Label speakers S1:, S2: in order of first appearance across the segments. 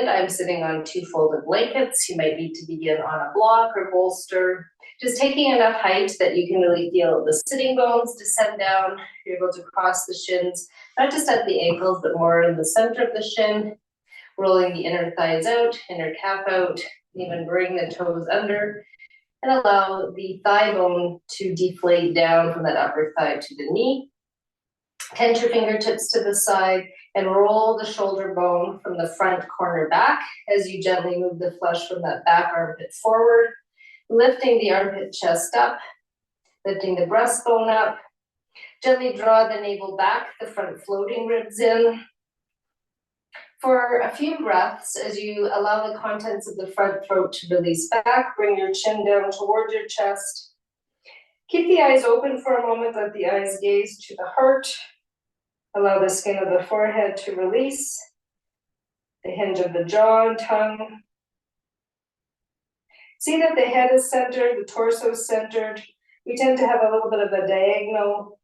S1: I'm sitting on 2 folded blankets. You might need to begin on a block or bolster. Just taking enough height that you can really feel the sitting bones descend down. You're able to cross the shins, not just at the ankles, but more in the center of the shin, rolling the inner thighs out, inner calf out, even bring the toes under, and allow the thigh bone to deflate down from that upper thigh to the knee. Tense your fingertips to the side and roll the shoulder bone from the front corner back as you gently move the flesh from that back armpit forward, lifting the armpit chest up, lifting the breastbone up. Gently draw the navel back, the front floating ribs in. For a few breaths, as you allow the contents of the front throat to release back, bring your chin down towards your chest. Keep the eyes open for a moment, let the eyes gaze to the heart. Allow the skin of the forehead to release, the hinge of the jaw and tongue. See that the head is centered, the torso is centered. We tend to have a little bit of a diagonal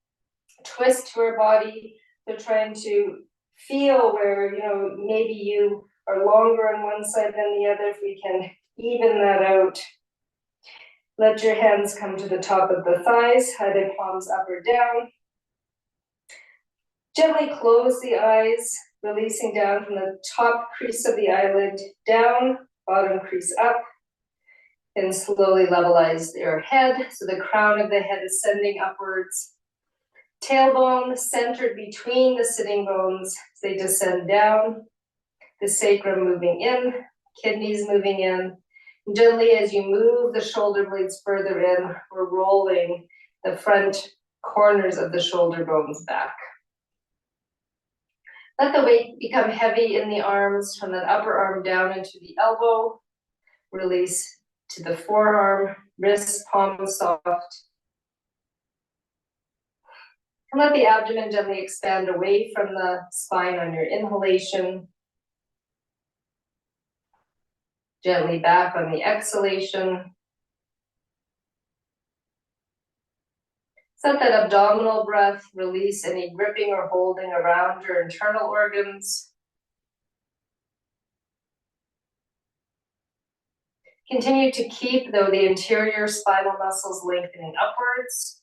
S1: twist to our body. They're trying to feel where, maybe you are longer on one side than the other. If we can even that out. Let your hands come to the top of the thighs, either palms up or down. Gently close the eyes, releasing down from the top crease of the eyelid down, bottom crease up, and slowly levelize your head. So the crown of the head is sending upwards. Tailbone centered between the sitting bones as they descend down. The sacrum moving in, kidneys moving in. And gently as you move the shoulder blades further in, we're rolling the front corners of the shoulder bones back. Let the weight become heavy in the arms from the upper arm down into the elbow. Release to the forearm, wrist, palm soft. And let the abdomen gently expand away from the spine on your inhalation. Gently back on the exhalation. Set that abdominal breath, release any gripping or holding around your internal organs. Continue to keep, though, the interior spinal muscles lengthening upwards,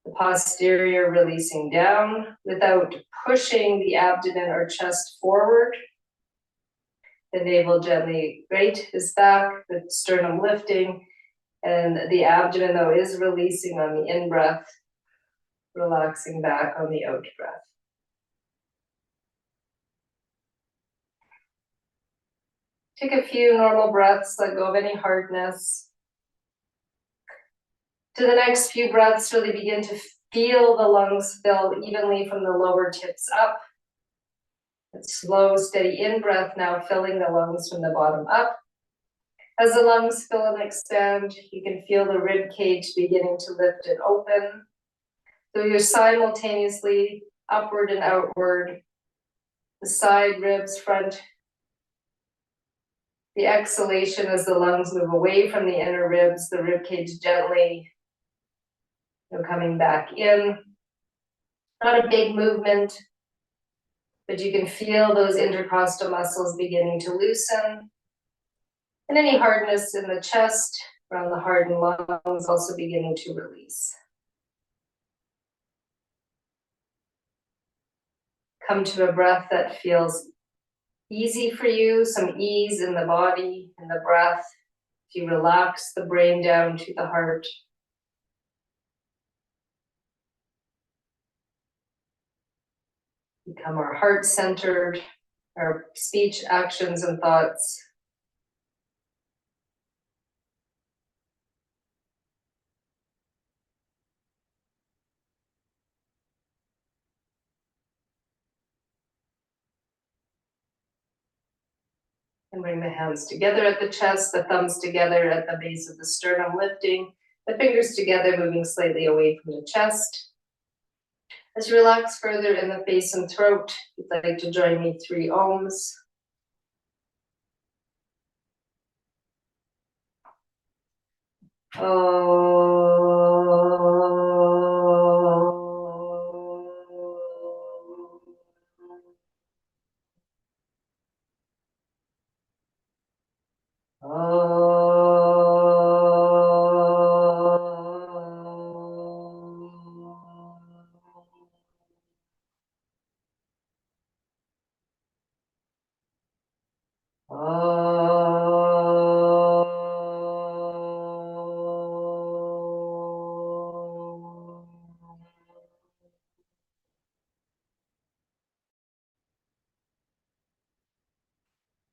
S1: the posterior releasing down without pushing the abdomen or chest forward. The navel gently is back, the sternum lifting, and the abdomen, though, is releasing on the in-breath, relaxing back on the out-breath. Take a few normal breaths, let go of any hardness. To the next few breaths, really begin to feel the lungs fill evenly from the lower tips up. A slow, steady in-breath now filling the lungs from the bottom up. As the lungs fill and expand, you can feel the rib cage beginning to lift and open. So you're simultaneously upward and outward, the side ribs, front. The exhalation as the lungs move away from the inner ribs, the rib cage gently coming back in. Not a big movement, but you can feel those intercostal muscles beginning to loosen. And any hardness in the chest, around the heart and lungs, also beginning to release. Come to a breath that feels easy for you, some ease in the body and the breath. If you relax the brain down to the heart. Become our heart-centered, our speech, actions, and thoughts. And bring the hands together at the chest, the thumbs together at the base of the sternum, lifting the fingers together, moving slightly away from the chest. As you relax further in the face and throat, if you'd like to join me, 3 ohms.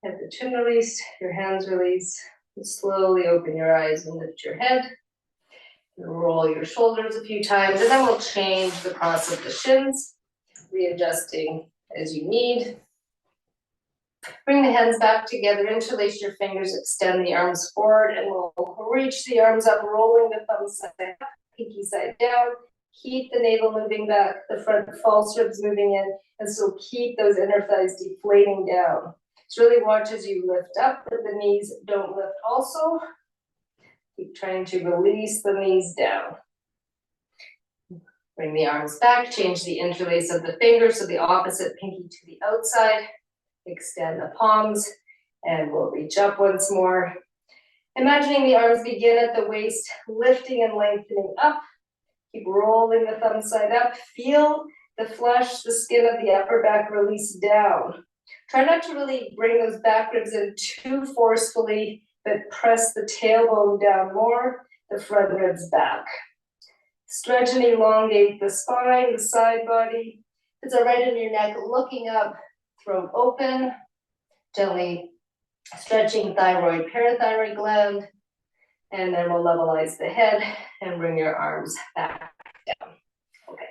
S1: Have the chin released, your hands released, and slowly open your eyes and lift your head. Roll your shoulders a few times, and then we'll change the cross of the shins, readjusting as you need. Bring the hands back together, interlace your fingers, extend the arms forward, and we'll reach the arms up, rolling the thumbs side up, pinky side down. Keep the navel moving back, the front false ribs moving in, and so keep those inner thighs deflating down. So really watch as you lift up, but the knees don't lift also. Keep trying to release the knees down. Bring the arms back, change the interlace of the fingers, so the opposite pinky to the outside. Extend the palms, and we'll reach up once more. Imagining the arms begin at the waist, lifting and lengthening up. Keep rolling the thumb side up. Feel the flesh, the skin of the upper back release down. Try not to really bring those back ribs in too forcefully, but press the tailbone down more, the front ribs back. Stretch and elongate the spine, the side body. If it's all right in your neck, looking up, throat open, gently stretching thyroid, parathyroid gland, and then we'll levelize the head and bring your arms back down. Okay.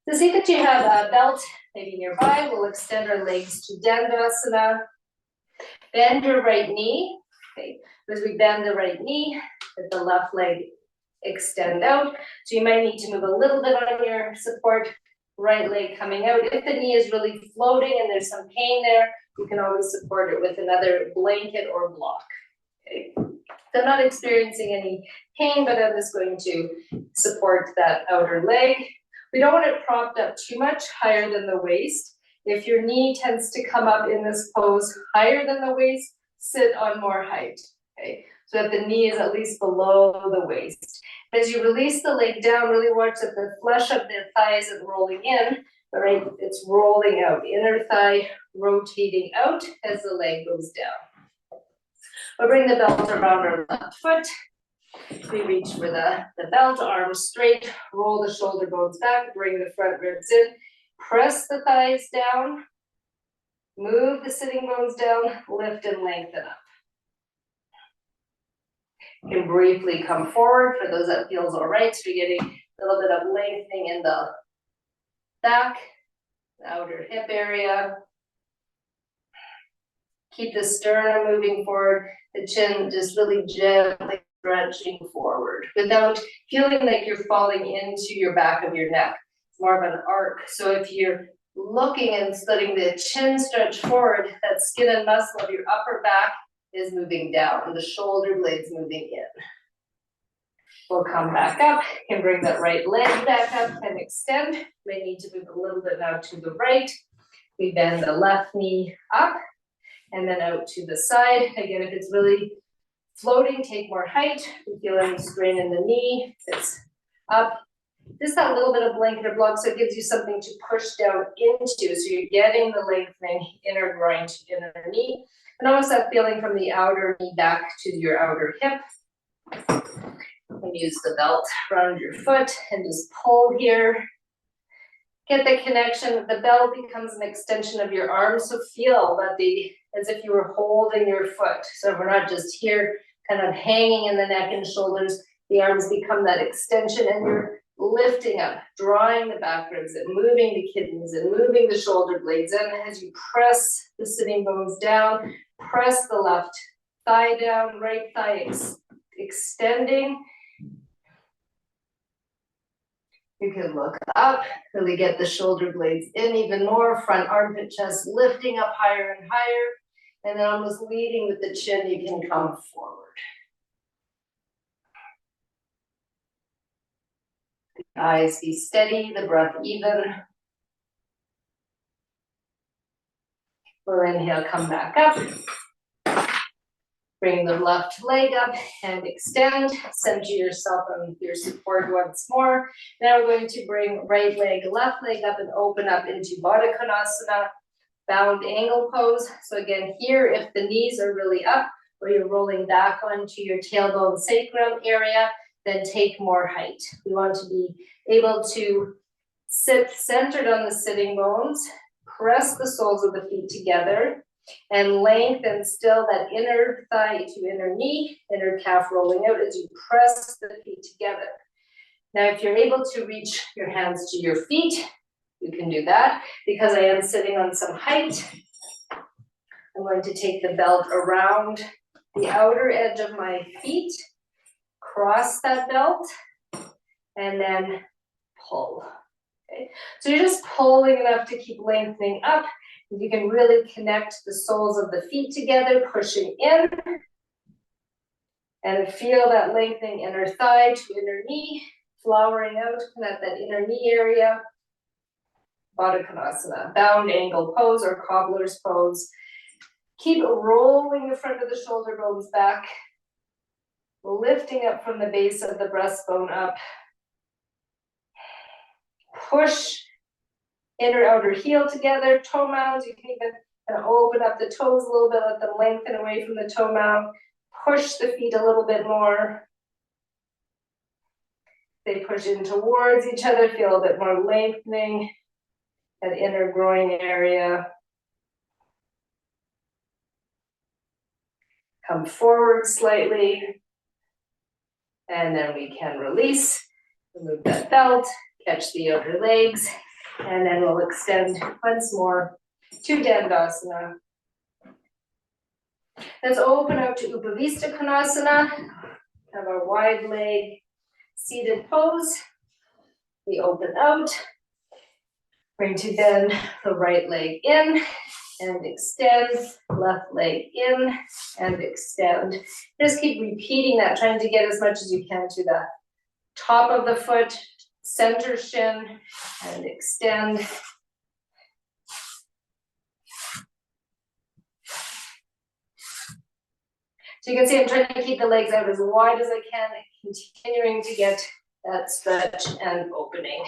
S1: To see that you have a belt maybe nearby, we'll extend our legs to Padmasana. Bend your right knee. Okay. As we bend the right knee, let the left leg extend out. So you might need to move a little bit on your support. Right leg coming out. If the knee is really floating and there's some pain there, you can always support it with another blanket or block. Okay. So I'm not experiencing any pain, but I'm just going to support that outer leg. We don't want it propped up too much higher than the waist. If your knee tends to come up in this pose higher than the waist, sit on more height. Okay. So that the knee is at least below the waist. As you release the leg down, really watch that the flesh of the thigh isn't rolling in, but right, it's rolling out. Inner thigh rotating out as the leg goes down. We'll bring the belt around our left foot. We reach for the belt, arms straight, roll the shoulder bones back, bring the front ribs in, press the thighs down, move the sitting bones down, lift and lengthen up. You can briefly come forward for those that feels all right. So you're getting a little bit of lengthening in the back, the outer hip area. Keep the sternum moving forward, the chin just really gently stretching forward without feeling like you're falling into your back of your neck. It's more of an arc. So if you're looking and letting the chin stretch forward, that skin and muscle of your upper back is moving down and the shoulder blades moving in. We'll come back up and bring that right leg back up and extend. May need to move a little bit now to the right. We bend the left knee up and then out to the side. Again, if it's really floating, take more height. If you feel any strain in the knee, it's up. Just that little bit of blanket or block so it gives you something to push down into. So you're getting the lengthening inner groin to inner knee. And almost that feeling from the outer knee back to your outer hip. And use the belt around your foot and just pull here. Get the connection. The belt becomes an extension of your arm. So feel that as if you were holding your foot. So we're not just here kind of hanging in the neck and shoulders. The arms become that extension and you're lifting up, drawing the back ribs in, moving the kidneys and moving the shoulder blades in as you press the sitting bones down, press the left thigh down, right thigh extending. You can look up, really get the shoulder blades in even more, front armpit chest lifting up higher and higher, and then almost leading with the chin, you can come forward. The eyes be steady, the breath even. We'll inhale, come back up. Bring the left leg up and extend. Center yourself on your support once more. Now we're going to bring right leg, left leg up and open up into Baddha Konasana, bound angle pose. So again, here, if the knees are really up or you're rolling back onto your tailbone sacrum area, then take more height. We want to be able to sit centered on the sitting bones, press the soles of the feet together, And lengthen still that inner thigh to inner knee, inner calf rolling out as you press the feet together. Now, if you're able to reach your hands to your feet, you can do that. Because I am sitting on some height, I'm going to take the belt around the outer edge of my feet, cross that belt, and then pull. Okay, so you're just pulling enough to keep lengthening up. You can really connect the soles of the feet together, pushing in, and feel that lengthening inner thigh to inner knee, flowering out, connect that inner knee area. Baddha Konasana, bound angle pose or cobbler's pose. Keep rolling the front of the shoulder bones back, lifting up from the base of the breastbone up. Push inner outer heel together, toe mounds. You can even kind of open up the toes a little bit, let them lengthen away from the toe mound. Push the feet a little bit more. They push in towards each other, feel a bit more lengthening, that inner groin area. Come forward slightly, and then we can release, remove that belt, catch the outer legs, and then we'll extend once more to Dandasana. Let's open out to Upavista Konasana. Have our wide leg seated pose. We open out, bring to bend the right leg in, and extend, left leg in, and extend. Just keep repeating that, trying to get as much as you can to the top of the foot, center shin, and extend. So you can see I'm trying to keep the legs out as wide as I can, continuing to get that stretch and opening.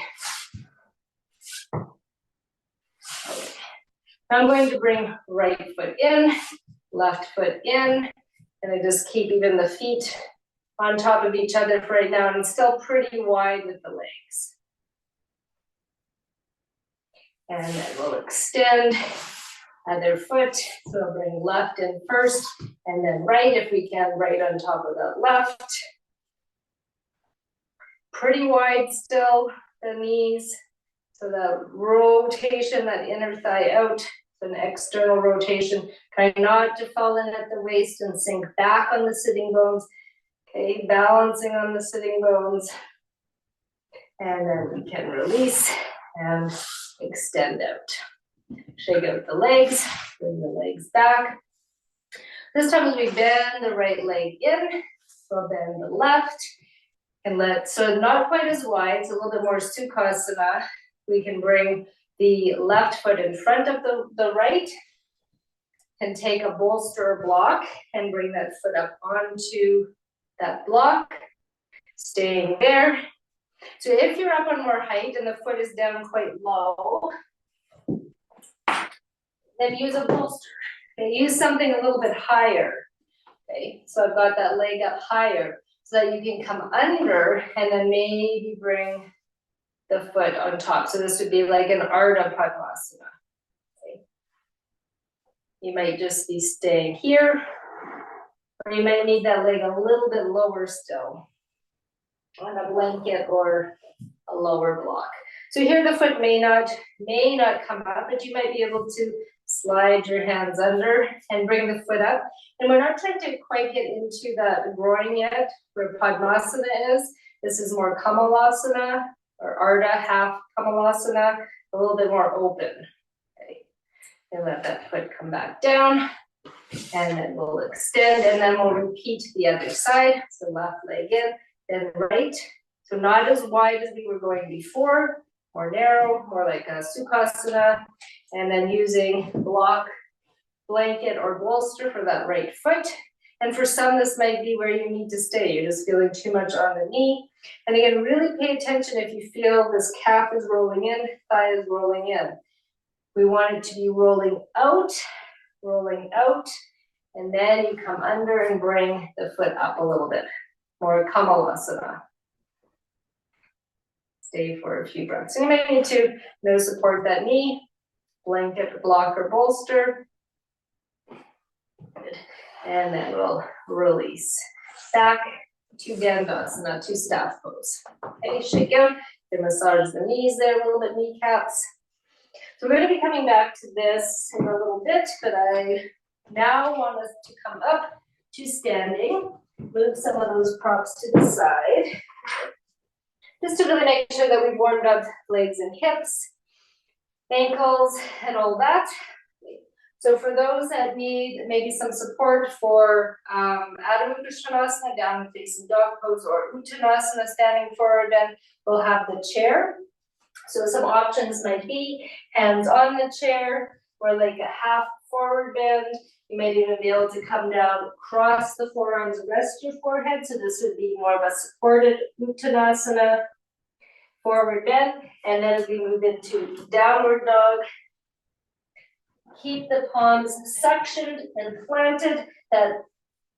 S1: Okay. Now I'm going to bring right foot in, left foot in, and I just keep even the feet on top of each other for right now, and still pretty wide with the legs. And then we'll extend other foot. So I'll bring left in first, and then right, if we can, right on top of that left. Pretty wide still, the knees. So the rotation, that inner thigh out, an external rotation, try not to fall in at the waist and sink back on the sitting bones. Okay, balancing on the sitting bones. And then we can release and extend out. Shake out the legs, bring the legs back. This time as we bend the right leg in, we'll bend the left. And so not quite as wide, it's a little bit more Sukhasana. We can bring the left foot in front of the right and take a bolster block and bring that foot up onto that block, staying there. So if you're up on more height and the foot is down quite low, then use a bolster. Okay, use something a little bit higher. Okay, so I've got that leg up higher so that you can come under and then maybe bring the foot on top. So this would be like an Ardha Padmasana. Okay. You might just be staying here, or you might need that leg a little bit lower still on a blanket or a lower block. So here the foot may not come up, but you might be able to slide your hands under and bring the foot up. And we're not trying to quite get into that groin yet, where Padmasana is. This is more Kamalasana, or Ardha, half Kamalasana, a little bit more open. Okay. And let that foot come back down. And then we'll extend, and then we'll repeat the other side. So left leg in, then right. So not as wide as we were going before, more narrow, more like a Sukhasana. And then using block, blanket, or bolster for that right foot. And for some, this might be where you need to stay. You're just feeling too much on the knee. And again, really pay attention if you feel this calf is rolling in, thigh is rolling in. We want it to be rolling out, and then you come under and bring the foot up a little bit. More Kamalasana. Stay for a few breaths. And you might need to support that knee, blanket, block, or bolster. Good. And then we'll release. Back to Dandasana, to staff pose. Okay, shake out. Then massage the knees there a little bit, kneecaps. So we're going to be coming back to this in a little bit, but I now want us to come up to standing. Move some of those props to the side. Just to really make sure that we've warmed up legs and hips, ankles, and all that. So for those that need maybe some support for Adho Mukha Svanasana, down facing dog pose, or Uttanasana, standing forward, then we'll have the chair. So some options might be hands on the chair, or like a half forward bend. You might even be able to come down, cross the forearms, rest your forehead. So this would be more of a supported Uttanasana, forward bend. And then as we move into downward dog, keep the palms suctioned and planted, that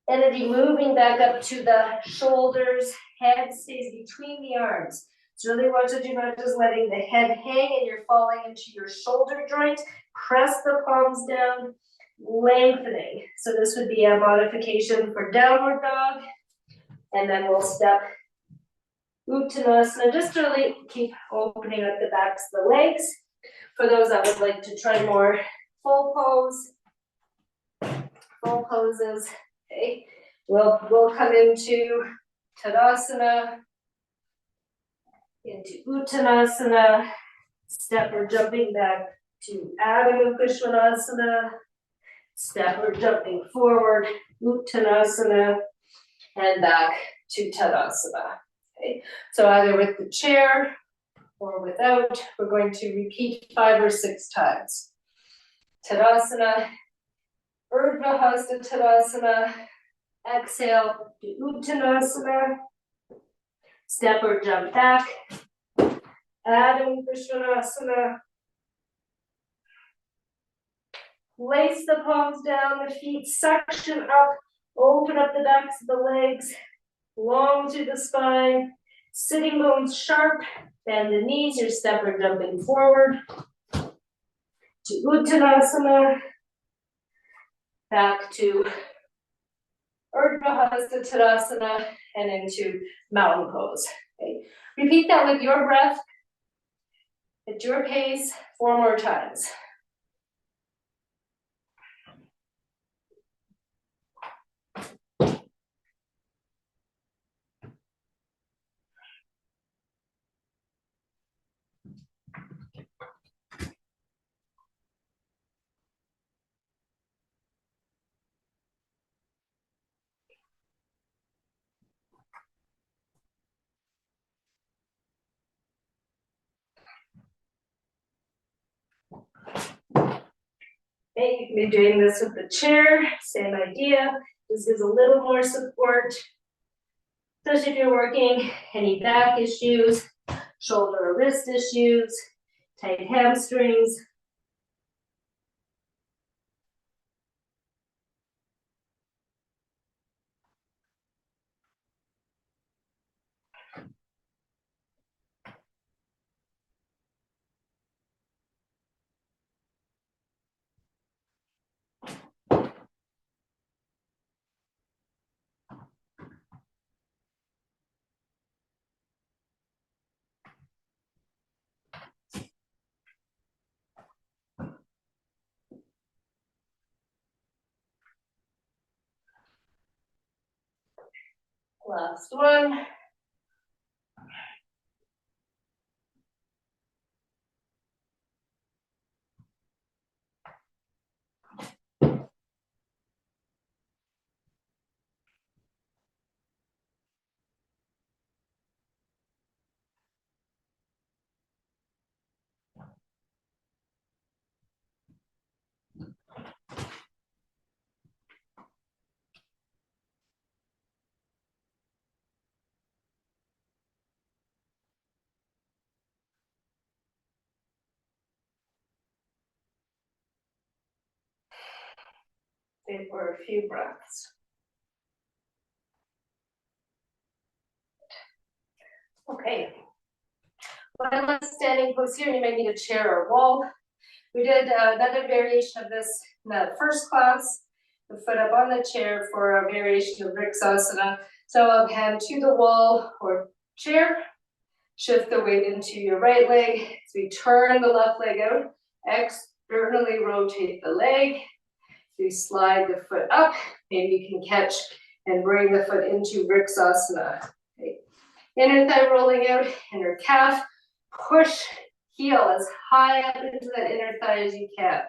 S1: energy moving back up to the shoulders, head stays between the arms. So really watch that you're not just letting the head hang and you're falling into your shoulder joint. Press the palms down, lengthening. So this would be a modification for downward dog. And then we'll step Uttanasana, just to really keep opening up the backs of the legs. For those that would like to try more full pose, full poses, okay. We'll come into Tadasana, into Uttanasana, step or jumping back to Adho Mukha Svanasana, step or jumping forward, Uttanasana, and back to Tadasana. Okay, so either with the chair or without, we're going to repeat 5 or 6 times. Tadasana, Urdhva Hasta Tadasana, exhale to Uttanasana, step or jump back, Adho Mukha Svanasana, place the palms down, the feet suction up, open up the backs of the legs, long through the spine, sitting bones sharp, bend the knees, your step or jumping forward, to Uttanasana, back to Urdhva Hasta Tadasana, and into mountain pose. Okay. Repeat that with your breath, at your pace, 4 more times. Okay, you can be doing this with the chair, same idea. This gives a little more support, especially if you're working any back issues, shoulder or wrist issues, tight hamstrings. Last one. Stay for a few breaths. Okay. One last standing pose here, you may need a chair or wall. We did another variation of this in the first class. the foot up on the chair for a variation of Vriksasana. So I'll hand to the wall or chair, shift the weight into your right leg. As we turn the left leg out, externally rotate the leg. We slide the foot up. Maybe you can catch and bring the foot into Vriksasana. Okay. Inner thigh rolling out, inner calf. Push heel as high up into that inner thigh as you can.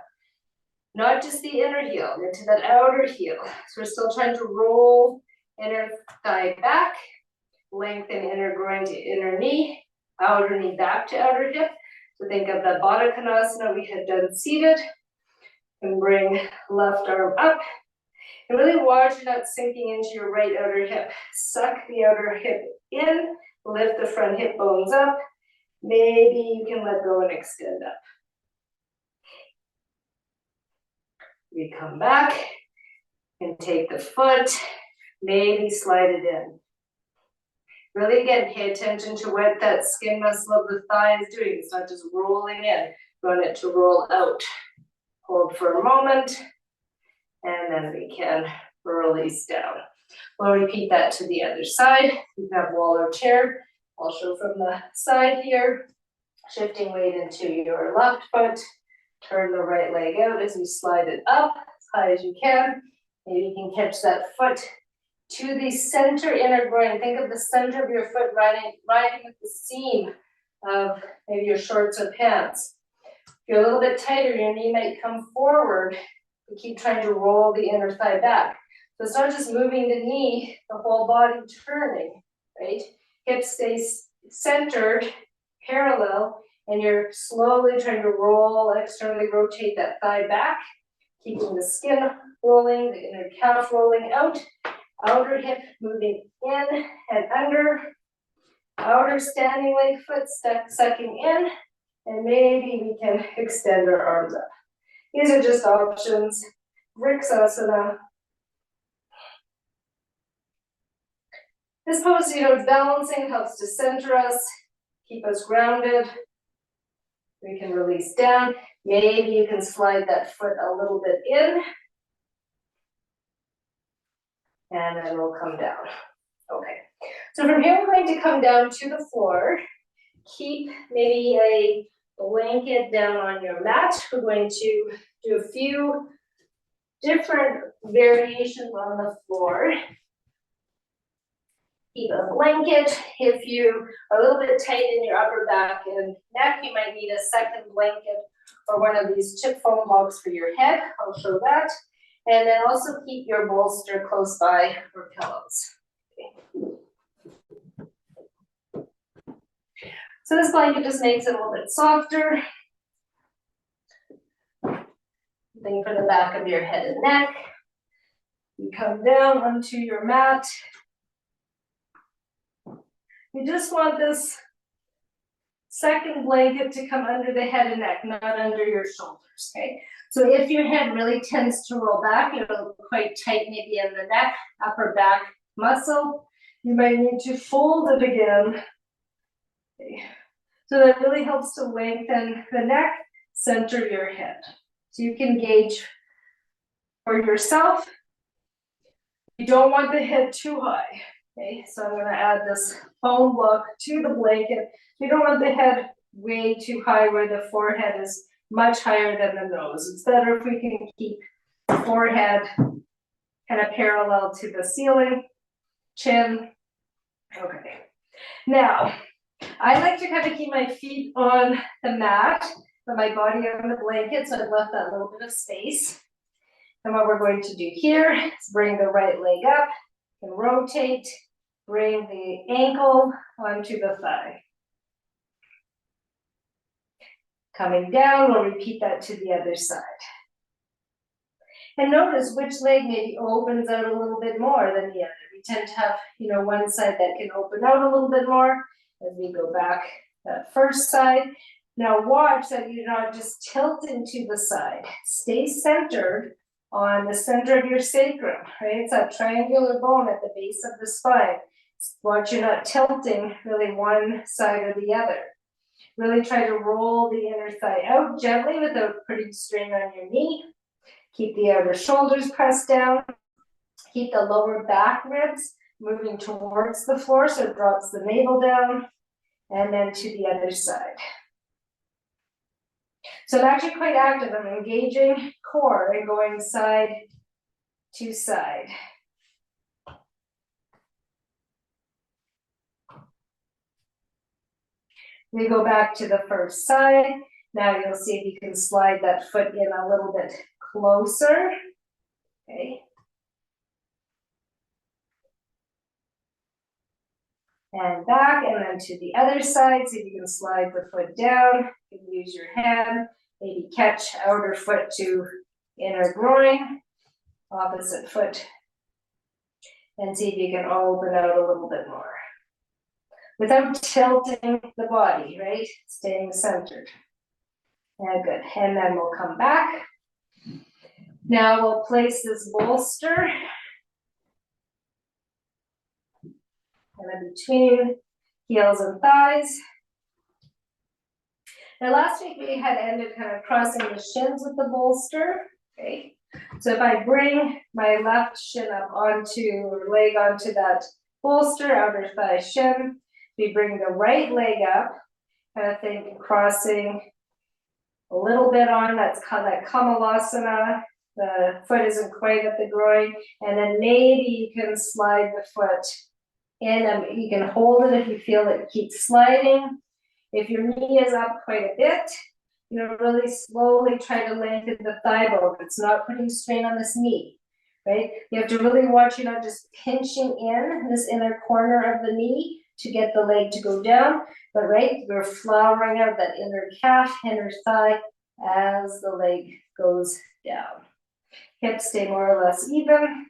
S1: Not just the inner heel, into that outer heel. So we're still trying to roll inner thigh back, lengthen inner groin to inner knee, outer knee back to outer hip. So think of the Baddha Konasana we had done seated. And bring left arm up. And really watch you're not sinking into your right outer hip. Suck the outer hip in, lift the front hip bones up. Maybe you can let go and extend up. We come back and take the foot, maybe slide it in. Really, again, pay attention to what that skin muscle of the thigh is doing. It's not just rolling in. We want it to roll out. Hold for a moment, and then we can release down. We'll repeat that to the other side. You can have wall or chair. I'll show from the side here. Shifting weight into your left foot. Turn the right leg out as you slide it up as high as you can. Maybe you can catch that foot to the center inner groin. Think of the center of your foot riding at the seam of maybe your shorts or pants. If you're a little bit tighter, your knee might come forward. You keep trying to roll the inner thigh back. So it's not just moving the knee, the whole body turning, right? Hips stay centered, parallel, and you're slowly trying to roll, externally rotate that thigh back, keeping the skin rolling, the inner calf rolling out, outer hip moving in and under, outer standing leg foot sucking in, and maybe we can extend our arms up. These are just options. Vriksasana. This pose, balancing helps to center us, keep us grounded. We can release down. Maybe you can slide that foot a little bit in. And then we'll come down. Okay. So from here, we're going to come down to the floor. Keep maybe a blanket down on your mat. We're going to do a few different variations on the floor. Keep a blanket. If you are a little bit tight in your upper back and neck, you might need a second blanket or one of these chip foam blocks for your head. I'll show that. And then also keep your bolster close by or pillows. Okay. So this blanket just makes it a little bit softer. Thing for the back of your head and neck. You come down onto your mat. You just want this second blanket to come under the head and neck, not under your shoulders, okay? So if your head really tends to roll back, it'll look quite tight maybe in the neck, upper back muscle. You might need to fold it again. Okay. So that really helps to lengthen the neck, center your head. So you can gauge for yourself. You don't want the head too high. Okay, so I'm going to add this foam block to the blanket. You don't want the head way too high where the forehead is much higher than the nose. It's better if we can keep the forehead kind of parallel to the ceiling, chin. Okay. Now, I like to kind of keep my feet on the mat, but my body on the blanket, so I've left that little bit of space. And what we're going to do here is bring the right leg up and rotate, bring the ankle onto the thigh. Coming down, we'll repeat that to the other side. And notice which leg maybe opens out a little bit more than the other. We tend to have, one side that can open out a little bit more as we go back that first side. Now watch that you're not just tilting to the side. Stay centered on the center of your sacrum, right? It's that triangular bone at the base of the spine. Watch you're not tilting really one side or the other. Really try to roll the inner thigh out gently without putting strain on your knee. Keep the outer shoulders pressed down. Keep the lower back ribs moving towards the floor so it drops the navel down. And then to the other side. So I'm actually quite active. I'm engaging core and going side to side. We go back to the first side. Now you'll see if you can slide that foot in a little bit closer. Okay. And back, and then to the other side. See if you can slide the foot down. You can use your hand. Maybe catch outer foot to inner groin. Opposite foot. And see if you can open out a little bit more. Without tilting the body, right? Staying centered. Yeah, good. And then we'll come back. Now we'll place this bolster kind of between heels and thighs. Now last week we had ended kind of crossing the shins with the bolster. Okay. So if I bring my left shin up onto, or leg onto that bolster, outer thigh shin, we bring the right leg up, kind of think crossing a little bit on, that's called that Kamalasana. The foot isn't quite at the groin, and then maybe you can slide the foot in, and you can hold it if you feel it keeps sliding. If your knee is up quite a bit, you know, really slowly try to lengthen the thigh bone. It's not putting strain on this knee, right? You have to really watch you're not just pinching in this inner corner of the knee to get the leg to go down, but right, we're flowering out that inner calf, inner thigh as the leg goes down. Hips stay more or less even.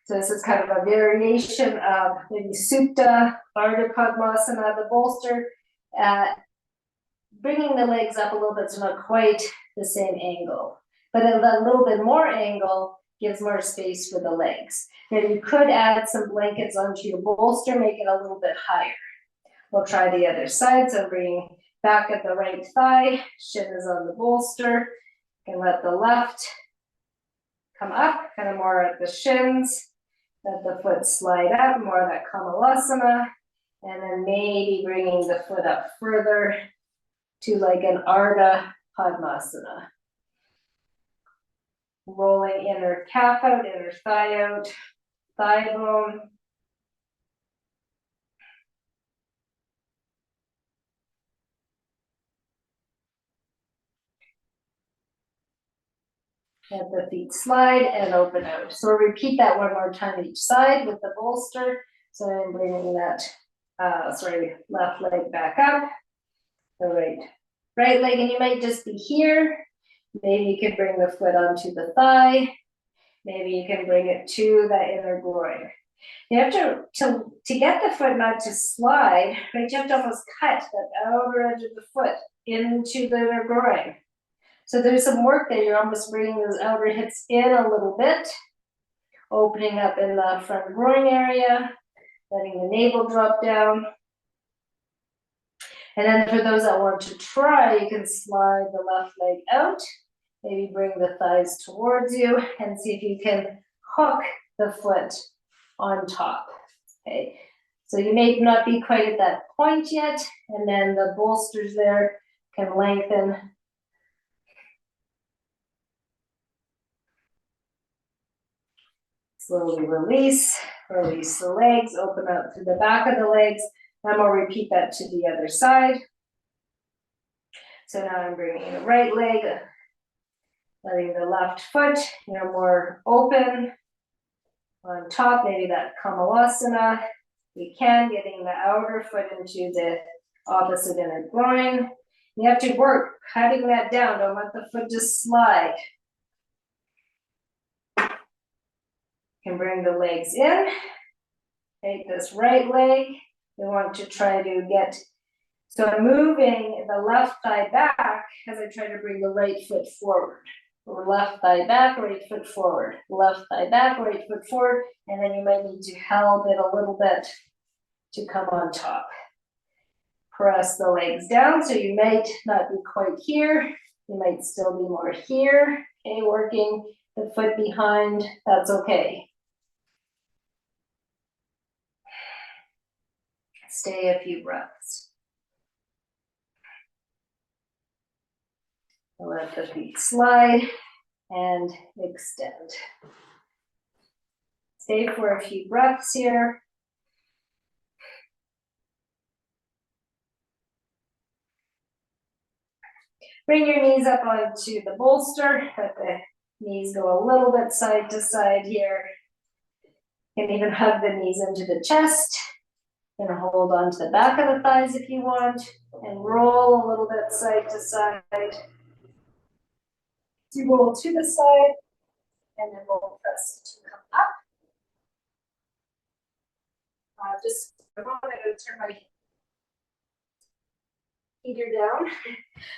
S1: So this is kind of a variation of maybe Supta, Ardha Padmasana, the bolster, bringing the legs up a little bit so not quite the same angle. But a little bit more angle gives more space for the legs. Then you could add some blankets onto your bolster, make it a little bit higher. We'll try the other side. So bringing back at the right thigh, shin is on the bolster. You can let the left come up, kind of more at the shins. Let the foot slide up, more of that Kamalasana. And then maybe bringing the foot up further to like an Ardha Padmasana. Rolling inner calf out, inner thigh out, thigh bone. Let the feet slide and open out. So repeat that one more time each side with the bolster. So I'm bringing that, left leg back up. The right leg, and you might just be here. Maybe you can bring the foot onto the thigh. Maybe you can bring it to that inner groin. You have to get the foot not to slide, right? You have to almost cut that outer edge of the foot into the inner groin. So there's some work there. You're almost bringing those outer hips in a little bit, opening up in the front groin area, letting the navel drop down. And then for those that want to try, you can slide the left leg out, maybe bring the thighs towards you and see if you can hook the foot on top, okay? So you may not be quite at that point yet, and then the bolsters there can lengthen. Slowly release the legs, open up to the back of the legs. Then we'll repeat that to the other side. So now I'm bringing the right leg, letting the left foot, more open on top, maybe that Kamalasana. We can, getting the outer foot into the opposite inner groin. You have to work cutting that down. Don't let the foot just slide. You can bring the legs in. Take this right leg. We want to try to get, so I'm moving the left thigh back as I try to bring the right foot forward. Left thigh back, right foot forward. Left thigh back, right foot forward. And then you might need to help it a little bit to come on top. Press the legs down, so you might not be quite here. You might still be more here. Okay, working the foot behind, that's okay. Stay a few breaths. Let the feet slide and extend. Stay for a few breaths here. Bring your knees up onto the bolster. Let the knees go a little bit side to side here. You can even hug the knees into the chest. And hold on to the back of the thighs if you want. And roll a little bit side to side. So roll to the side. And then we'll press to come up. Just I'm going to turn my heater down.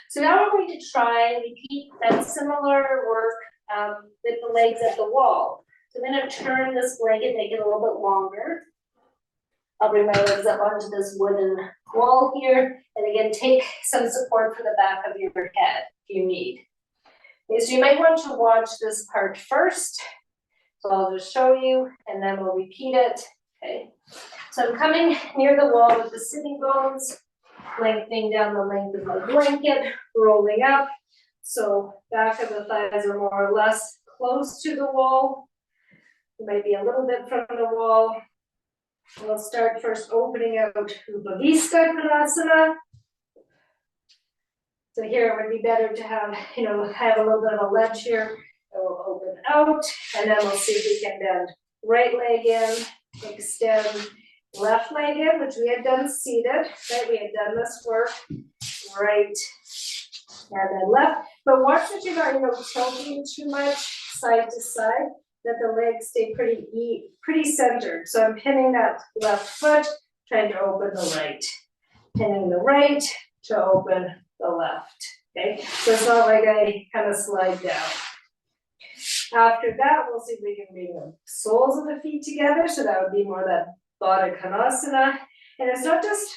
S1: So now we're going to try and repeat that similar work with the legs at the wall. So I'm going to turn this blanket, make it a little bit longer. I'll bring my legs up onto this wooden wall here. And again, take some support for the back of your head if you need. Okay, so you might want to watch this part first. So I'll just show you and then we'll repeat it. Okay. So I'm coming near the wall with the sitting bones, lengthening down the length of my blanket, rolling up. So back of the thighs are more or less close to the wall. You might be a little bit from the wall. We'll start first opening out Upavista Konasana. So here it would be better to have, have a little bit of a ledge here. It will open out, and then we'll see if we can bend right leg in, extend left leg in, which we had done seated, right? We had done this work, right, and then left. But watch that you're not, tilting too much side to side, that the legs stay pretty centered. So I'm pinning that left foot, trying to open the right. Pinning the right to open the left, okay? So it's not like I kind of slide down. After that, we'll see if we can bring the soles of the feet together. So that would be more that Baddha Konasana. And it's not just,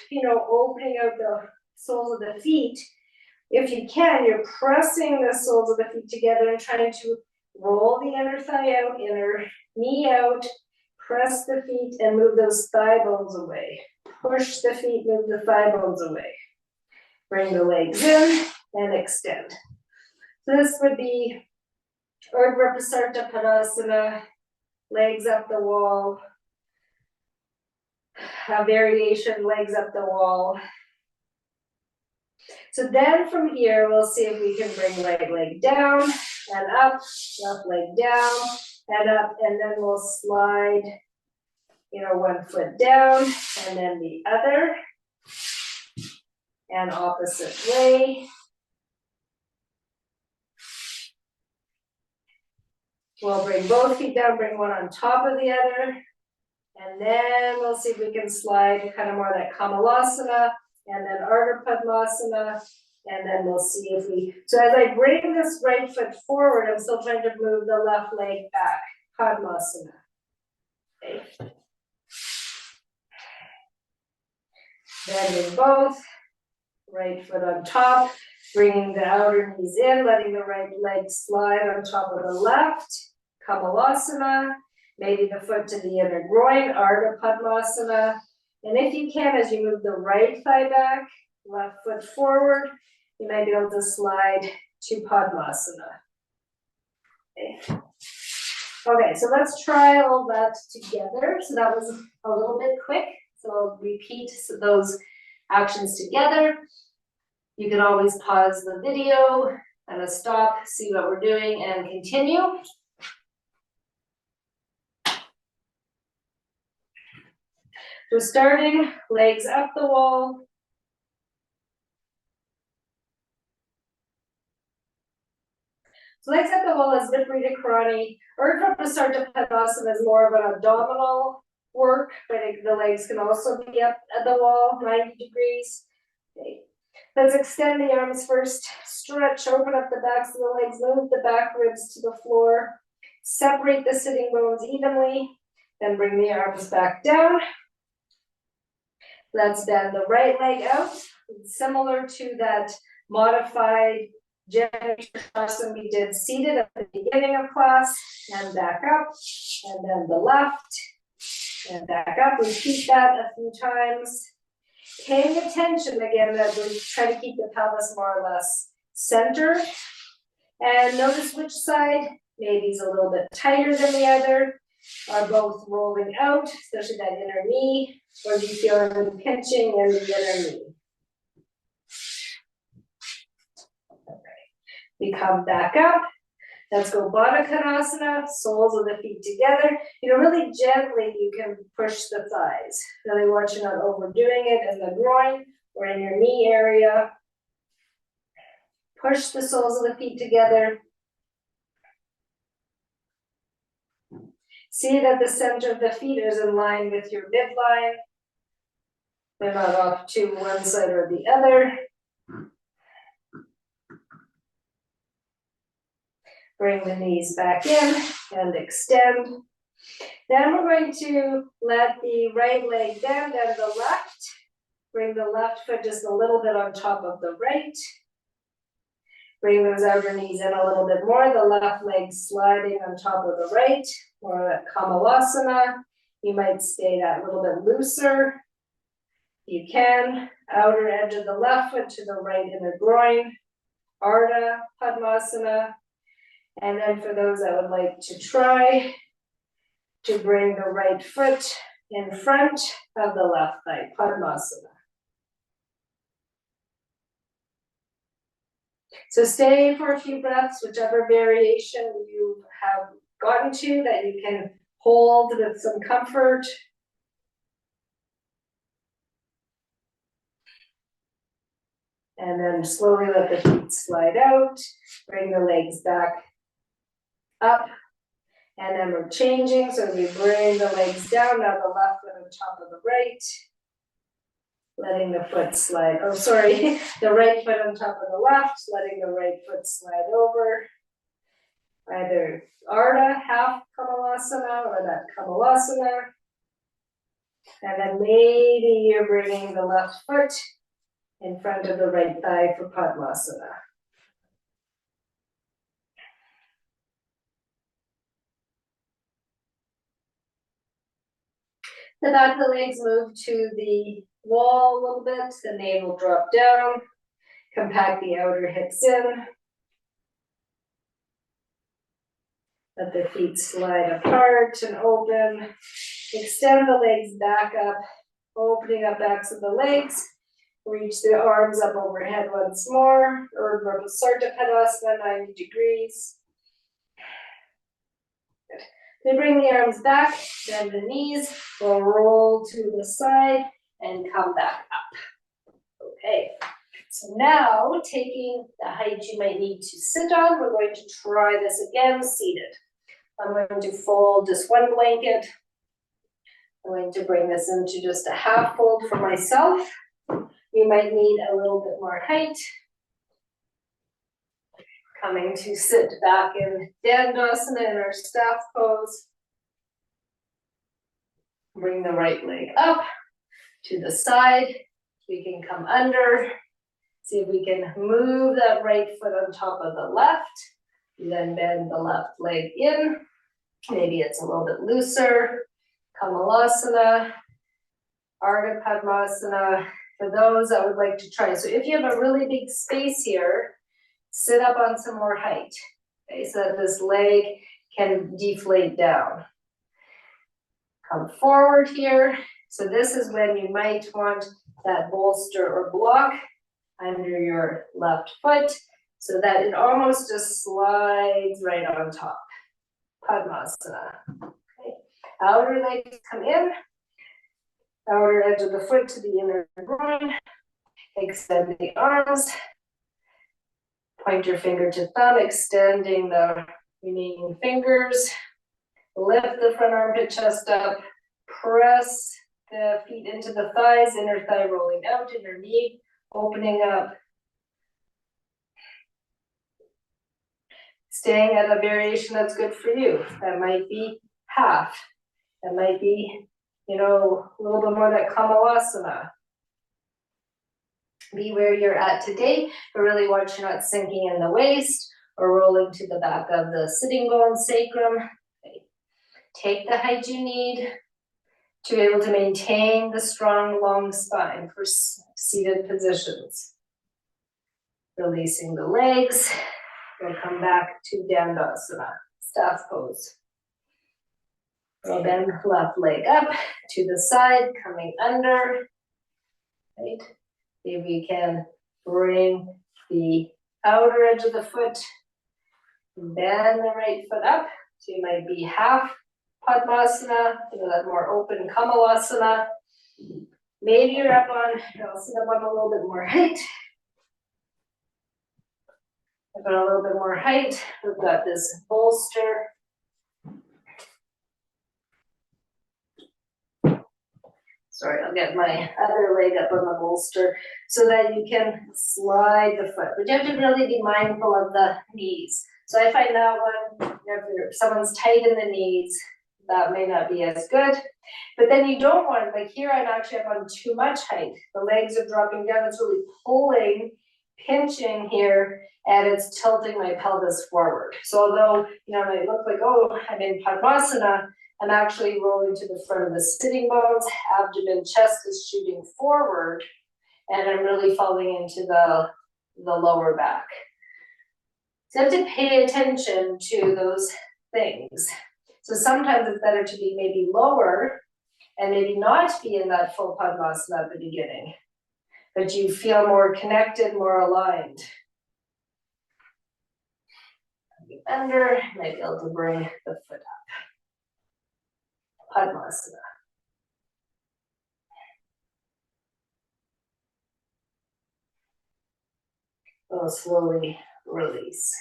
S1: opening out the soles of the feet. If you can, you're pressing the soles of the feet together and trying to roll the inner thigh out, inner knee out, press the feet and move those thigh bones away. Push the feet, move the thigh bones away. Bring the legs in and extend. So this would be Urdhva Prasarita Padmasana, legs up the wall. A variation, legs up the wall. So then from here, we'll see if we can bring right leg down and up, left leg down and up, and then we'll slide, one foot down and then the other, and opposite way. We'll bring both feet down, bring one on top of the other, and then we'll see if we can slide kind of more that Kamalasana, and then Ardha Padmasana, and then we'll see if we, so as I bring this right foot forward, I'm still trying to move the left leg back, Padmasana. Okay. Bending both, right foot on top, bringing the outer knees in, letting the right leg slide on top of the left, Kamalasana, maybe the foot to the inner groin, Ardha Padmasana. And if you can, as you move the right thigh back, left foot forward, you might be able to slide to Padmasana. Okay. Okay, so let's try all that together. So that was a little bit quick. So I'll repeat those actions together. You can always pause the video and stop, see what we're doing, and continue. So starting, legs up the wall. So legs up the wall is Viparita Karani. Urdhva Prasarita Padmasana is more of an abdominal work, but the legs can also be up at the wall, 90 degrees. Okay. Let's extend the arms first. Stretch, open up the backs of the legs, move the back ribs to the floor. Separate the sitting bones evenly. Then bring the arms back down. Let's bend the right leg out. similar to that modified Padmasana we did seated at the beginning of class, and back up, and then the left, and back up. Repeat that a few times. Paying attention again that we try to keep the pelvis more or less centered. And notice which side maybe is a little bit tighter than the other. Are both rolling out, especially that inner knee, or do you feel any pinching in the inner knee? Okay. We come back up. Let's go Baddha Konasana, soles of the feet together. Really gently you can push the thighs. Really watch you're not overdoing it in the groin or in your knee area. Push the soles of the feet together. See that the center of the feet is in line with your midline. They're not off to one side or the other. Bring the knees back in and extend. Then we're going to let the right leg bend and the left. Bring the left foot just a little bit on top of the right. Bring those outer knees in a little bit more. The left leg sliding on top of the right. Or at Kamalasana. You might stay that little bit looser. You can. Outer edge of the left foot to the right inner groin. Ardha Padmasana. And then for those that would like to try to bring the right foot in front of the left thigh, Padmasana. So stay for a few breaths, whichever variation you have gotten to that you can hold with some comfort. And then slowly let the feet slide out, bring the legs back up, and then we're changing, so we bring the legs down, now the left foot on top of the right, letting the foot slide, the right foot on top of the left, letting the right foot slide over, either Ardha, half Kamalasana, or that Kamalasana, and then maybe you're bringing the left foot in front of the right thigh for Padmasana. The back of the legs move to the wall a little bit, the navel drop down, compact the outer hips in. Let the feet slide apart and open. Extend the legs back up, opening up backs of the legs. Reach the arms up overhead once more. Urdhva Sarta Padmasana, 90 degrees. Then bring the arms back, bend the knees, we'll roll to the side and come back up. Okay, so now taking the height you might need to sit on, we're going to try this again seated. I'm going to fold just one blanket. I'm going to bring this into just a half fold for myself. You might need a little bit more height. Coming to sit back in Dandasana in our staff pose. Bring the right leg up to the side. We can come under. See if we can move that right foot on top of the left. Then bend the left leg in. Maybe it's a little bit looser. Kamalasana, Ardha Padmasana. For those that would like to try. So if you have a really big space here, sit up on some more height, okay, so that this leg can deflate down. Come forward here. So this is when you might want that bolster or block under your left foot so that it almost just slides right on top. Padmasana. Okay. Outer legs come in. Outer edge of the foot to the inner groin. Extend the arms. Point your finger to thumb, extending the remaining fingers. Lift the front armpit, chest up. Press the feet into the thighs, inner thigh rolling out, inner knee opening up. Staying at a variation that's good for you. That might be half. That might be, a little bit more that Kamalasana. be where you're at today, but really watch you're not sinking in the waist or rolling to the back of the sitting bone sacrum. Okay. Take the height you need to be able to maintain the strong, long spine for seated positions. Releasing the legs, we'll come back to Dandasana, staff pose. We'll bend left leg up to the side, coming under, right? If we can bring the outer edge of the foot, bend the right foot up, so you might be half Padmasana, that more open Kamalasana. Maybe you're up on, I'll sit up on a little bit more height. I've got a little bit more height. We've got this bolster. Sorry, I'll get my other leg up on the bolster so that you can slide the foot. But you have to really be mindful of the knees. So I find that one, if someone's tight in the knees, that may not be as good. But then you don't want, like here I'm actually up on too much height. The legs are dropping down, it's really pulling, pinching here, and it's tilting my pelvis forward. So although, it might look like, oh, I'm in Padmasana, I'm actually rolling to the front of the sitting bones, abdomen, chest is shooting forward, and I'm really falling into the lower back. So you have to pay attention to those things. So sometimes it's better to be maybe lower and maybe not be in that full Padmasana at the beginning, but you feel more connected, more aligned. Under, you might be able to bring the foot up. Padmasana. We'll slowly release.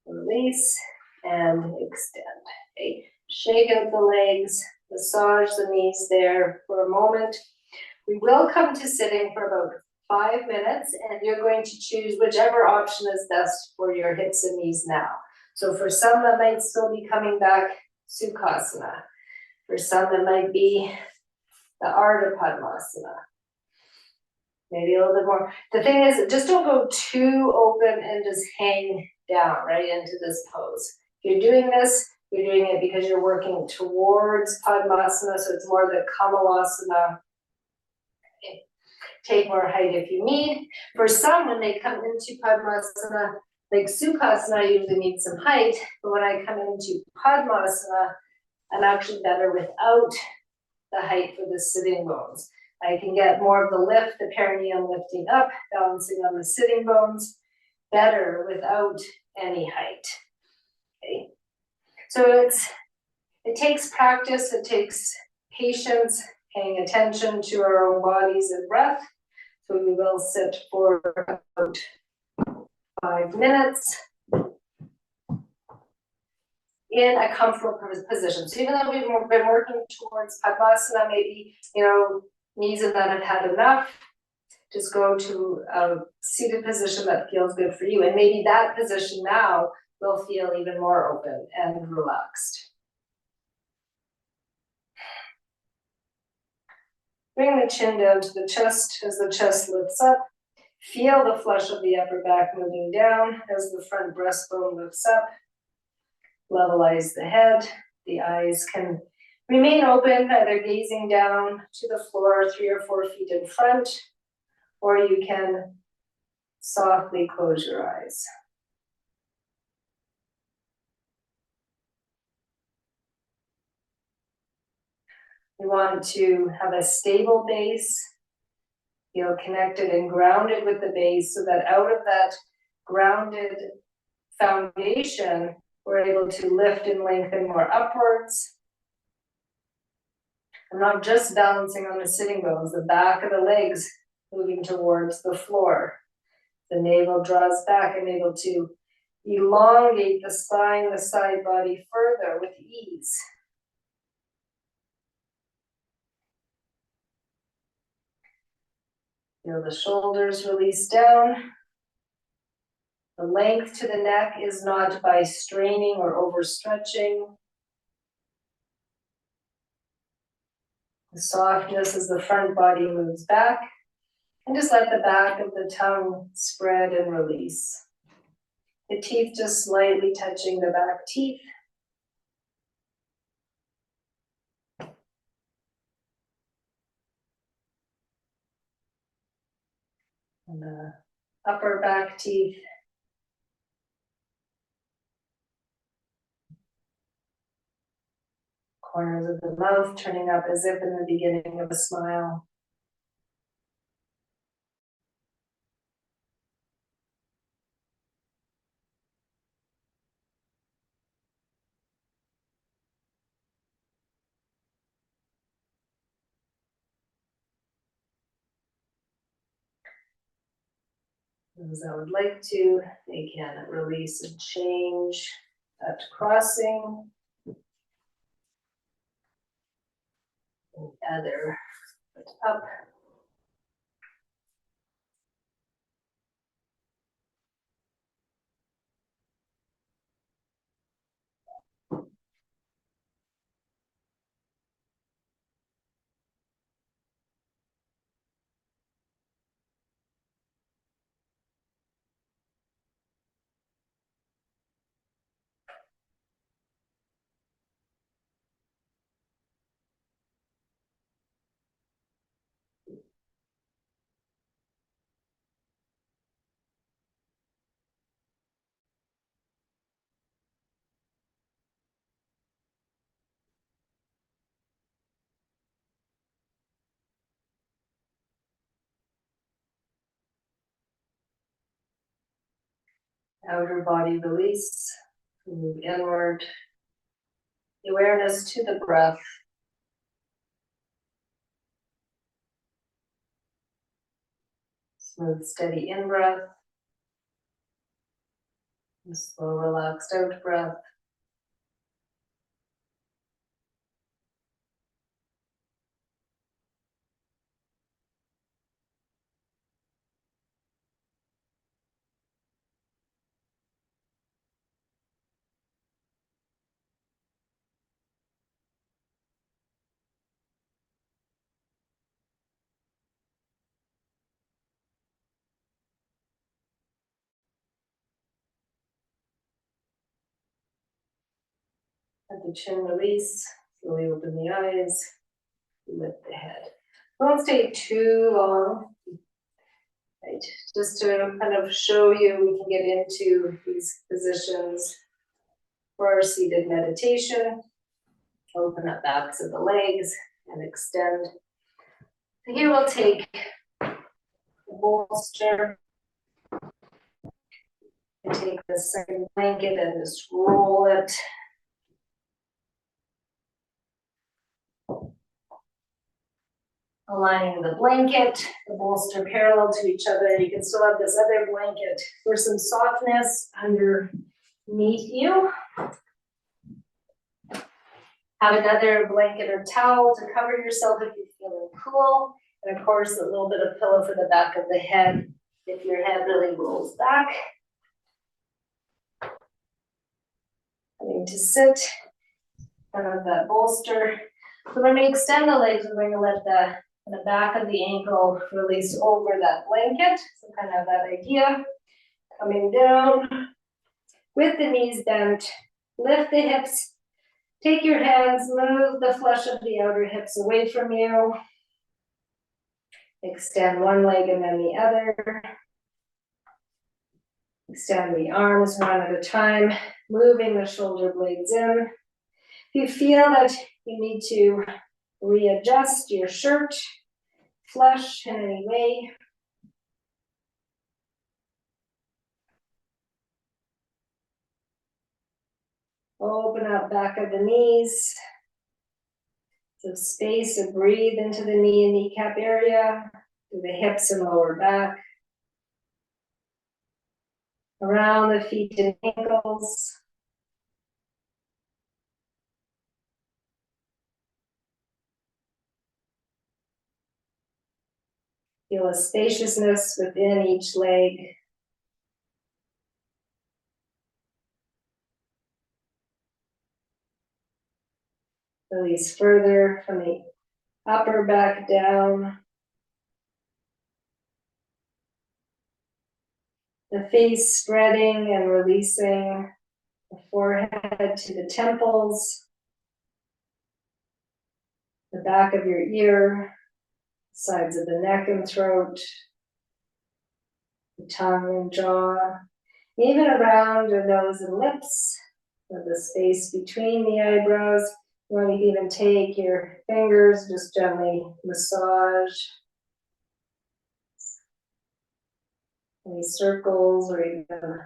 S1: Release and extend. Okay. Shake out the legs, massage the knees there for a moment. We will come to sitting for about 5 minutes, and you're going to choose whichever option is best for your hips and knees now. So for some that might still be coming back, Sukhasana. For some that might be the Ardha Padmasana. Maybe a little bit more. The thing is, just don't go too open and just hang down right into this pose. If you're doing this, you're doing it because you're working towards Padmasana, so it's more the Kamalasana. Okay. Take more height if you need. For some, when they come into Padmasana, like Sukhasana, I usually need some height, but when I come into Padmasana, I'm actually better without the height for the sitting bones. I can get more of the lift, the perineum lifting up, balancing on the sitting bones, better without any height. Okay. So it takes practice, it takes patience, paying attention to our own bodies and breath. So we will sit for about 5 minutes in a comfortable position. So even though we've been working towards Padmasana, maybe, knees and that have had enough, just go to a seated position that feels good for you. And maybe that position now will feel even more open and relaxed. Bring the chin down to the chest as the chest lifts up. Feel the flesh of the upper back moving down as the front breastbone lifts up. Levelize the head. The eyes can remain open, either gazing down to the floor 3 or 4 feet in front, or you can softly close your eyes. We want to have a stable base, feel connected and grounded with the base so that out of that grounded foundation, we're able to lift and lengthen more upwards. I'm not just balancing on the sitting bones, the back of the legs moving towards the floor. The navel draws back. I'm able to elongate the spine, the side body further with ease. Feel the shoulders release down. The length to the neck is not by straining or overstretching. The softness as the front body moves back. And just let the back of the tongue spread and release. The teeth just slightly touching the back teeth. And the upper back teeth. Corners of the mouth turning up as if in the beginning of a smile. Those that would like to, they can release and change that crossing. And other foot up. Outer body release. Move inward. Awareness to the breath. Smooth, steady in breath. And slow, relaxed out breath. Let the chin release. Slowly open the eyes. Lift the head. Don't stay too long. Right. Just to kind of show you, we can get into these positions for our seated meditation. Open up backs of the legs and extend. So here we'll take the bolster and take the second blanket and just roll it. Aligning the blanket, the bolster parallel to each other. You can still have this other blanket for some softness underneath you. Have another blanket or towel to cover yourself if you're feeling cool. And of course, a little bit of pillow for the back of the head if your head really rolls back. Coming to sit in front of that bolster. So when we extend the legs, we're going to let the back of the ankle release over that blanket. So kind of that idea. Coming down with the knees bent. Lift the hips. Take your hands, move the flesh of the outer hips away from you. Extend one leg and then the other. Extend the arms one at a time, moving the shoulder blades in. If you feel that you need to readjust your shirt, flush in any way. Open up back of the knees. So space to breathe into the knee and kneecap area, through the hips and lower back. Around the feet and ankles. Feel a spaciousness within each leg. Release further from the upper back down. The face spreading and releasing the forehead to the temples, the back of your ear, sides of the neck and throat, the tongue and jaw, even around your nose and lips, or the space between the eyebrows. You want to even take your fingers, just gently massage any circles or even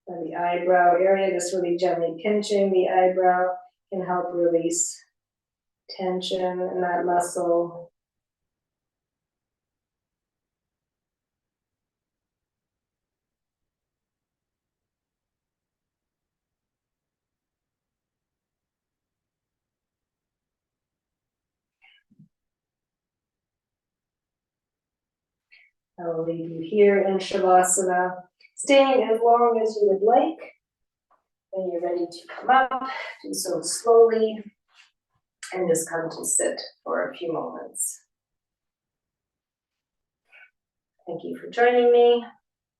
S1: the eyebrow area, just really gently pinching the eyebrow can help release tension in that muscle. I will leave you here in Shavasana, staying as long as you would like. When you're ready to come up, do so slowly, and just come to sit for a few moments. Thank you for joining me.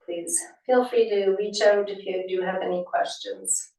S1: Please feel free to reach out if you do have any questions.